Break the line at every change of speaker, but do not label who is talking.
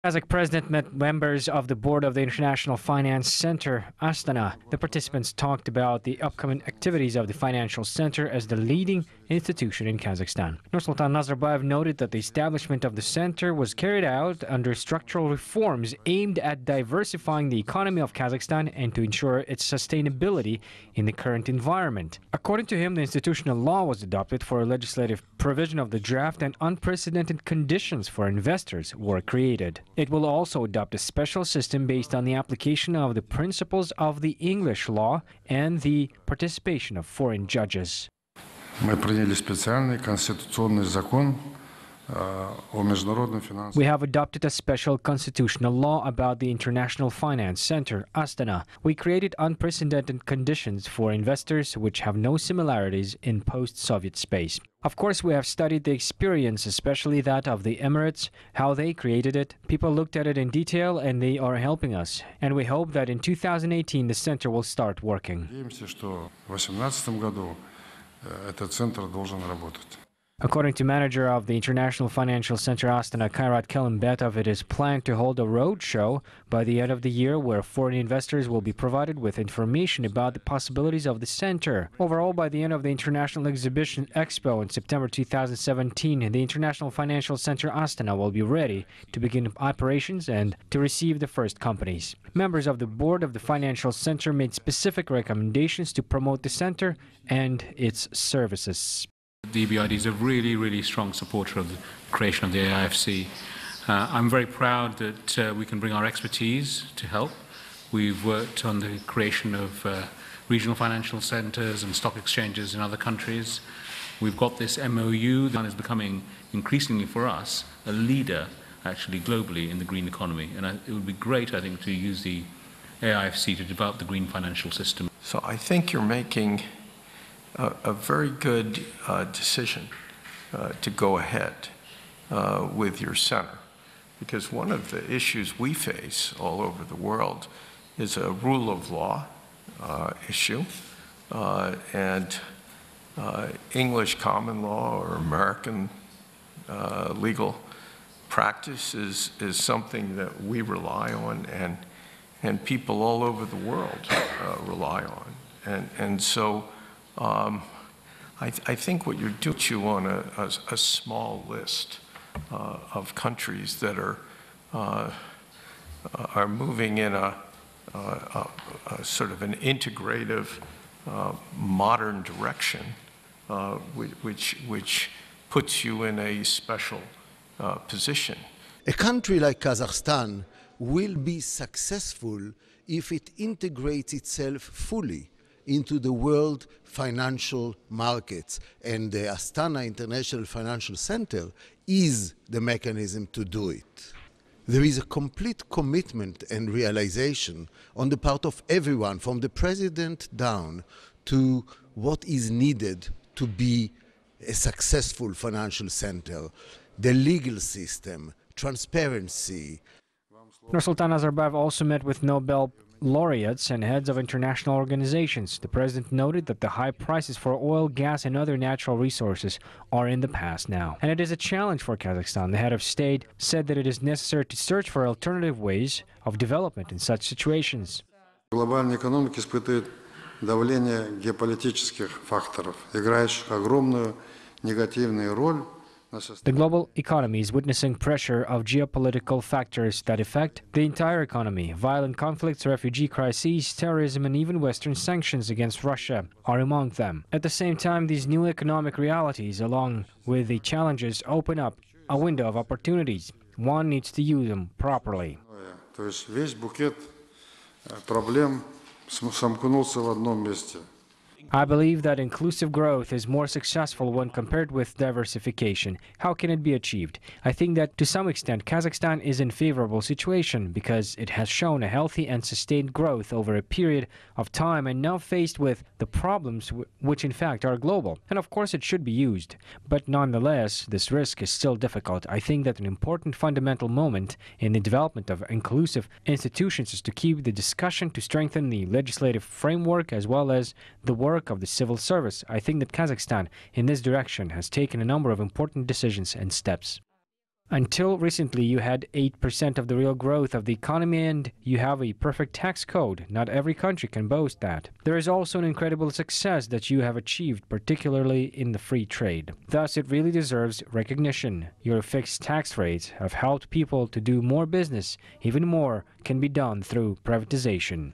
Kazakh president met members of the board of the International Finance Center, Astana. The participants talked about the upcoming activities of the financial center as the leading institution in Kazakhstan. N.Nazarbayev noted that the establishment of the center was carried out under structural reforms aimed at diversifying the economy of Kazakhstan and to ensure its sustainability in the current environment. According to him, the institutional law was adopted for a legislative provision of the draft, and unprecedented conditions for investors were created. It will also adopt a special system based on the application of the principles of the English law and the participation of foreign judges.
Мы приняли специальный конституционный закон о международном финансовом.
We have adopted a special constitutional law about the International Finance Center, Astana. We created unprecedented conditions for investors which have no similarities in post-Soviet space. Of course, we have studied the experience, especially that of the Emirates, how they created it. People looked at it in detail and they are helping us. And we hope that in 2018 the center will start working.
Надеемся, что в 2018 году этот центр должен работать.
According to manager of the International Financial Center Astana, Kairat Kelimbetov, it is planned to hold a roadshow by the end of the year where foreign investors will be provided with information about the possibilities of the center. Overall, by the end of the International Exhibition Expo in September 2017, the International Financial Center Astana will be ready to begin operations and to receive the first companies. Members of the board of the Financial Center made specific recommendations to promote the center and its services.
The EBRD is a really strong supporter of the creation of the AIFC. I'm very proud that we can bring our expertise to help. We've worked on the creation of regional financial centers and stock exchanges in other countries. We've got this MOU that is becoming increasingly for us a leader actually globally in the green economy. And it would be great, I think, to use the AIFC to develop the green financial system.
So I think you're making a very good decision to go ahead with your center, because one of the issues we face all over the world is a rule of law issue, and English common law or American legal practice is something that we rely on, and people all over the world rely on, and so I think what you're doing, you on a small list of countries that are moving in a sort of an integrative, modern direction, which puts you in a special position.
A country like Kazakhstan will be successful if it integrates itself fully into the world financial markets, and the Astana International Financial Center is the mechanism to do it. There is a complete commitment and realization on the part of everyone, from the president down, to what is needed to be a successful financial center: the legal system, transparency.
Nursultan Nazarbayev also met with Nobel laureates and heads of international organizations. The president noted that the high prices for oil, gas, and other natural resources are in the past now, and it is a challenge for Kazakhstan. The head of state said that it is necessary to search for alternative ways of development in such situations.
Глобальная экономика испытывает давление геополитических факторов, играющих огромную негативную роль.
The global economy is witnessing pressure of geopolitical factors that affect the entire economy. Violent conflicts, refugee crises, terrorism, and even Western sanctions against Russia are among them. At the same time, these new economic realities, along with the challenges, open up a window of opportunities. One needs to use them properly.
То есть весь букет проблем сомкнулся в одном месте.
I believe that inclusive growth is more successful when compared with diversification. How can it be achieved? I think that to some extent Kazakhstan is in a favorable situation because it has shown a healthy and sustained growth over a period of time and now faced with the problems which in fact are global. And of course it should be used. But nonetheless, this risk is still difficult. I think that an important fundamental moment in the development of inclusive institutions is to keep the discussion, to strengthen the legislative framework as well as the work of the civil service. I think that Kazakhstan in this direction has taken a number of important decisions and steps. Until recently, you had 8% of the real growth of the economy and you have a perfect tax code. Not every country can boast that. There is also an incredible success that you have achieved, particularly in the free trade. Thus, it really deserves recognition. Your fixed tax rates have helped people to do more business. Even more can be done through privatization.